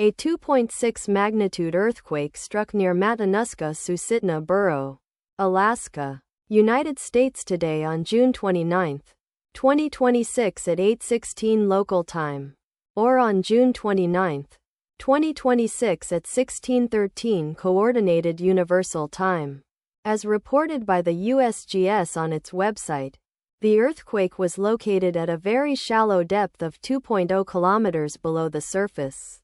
A 2.6 magnitude earthquake struck near Matanuska-Susitna Borough, Alaska, United States today on June 29, 2026 at 8:16 local time, or on June 29, 2026 at 16:13 Coordinated Universal Time. As reported by the USGS on its website, the earthquake was located at a very shallow depth of 2.0 kilometers below the surface,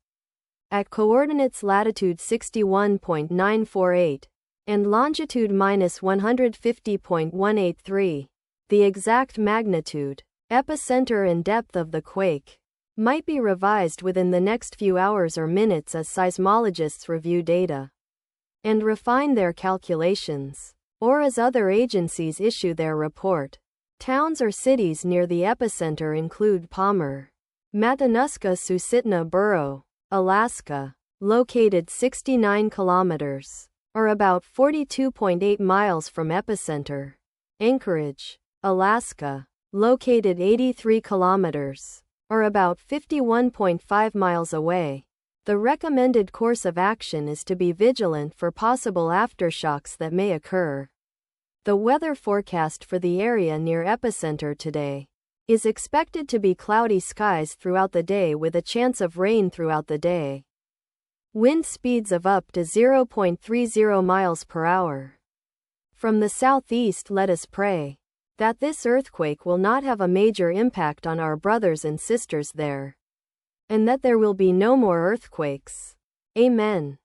at coordinates latitude 61.948 and longitude -150.183. The exact magnitude, epicenter and depth of the quake might be revised within the next few hours or minutes as seismologists review data and refine their calculations, or as other agencies issue their report. Towns or cities near the epicenter include Palmer, Matanuska-Susitna Borough, Alaska, located 69 kilometers, or about 42.8 miles from epicenter. Anchorage, Alaska, located 83 kilometers, or about 51.5 miles away. The recommended course of action is to be vigilant for possible aftershocks that may occur. The weather forecast for the area near epicenter today is expected to be cloudy skies throughout the day with a chance of rain throughout the day. Wind speeds of up to 0.30 miles per hour. From the southeast, let us pray that this earthquake will not have a major impact on our brothers and sisters there, and that there will be no more earthquakes. Amen.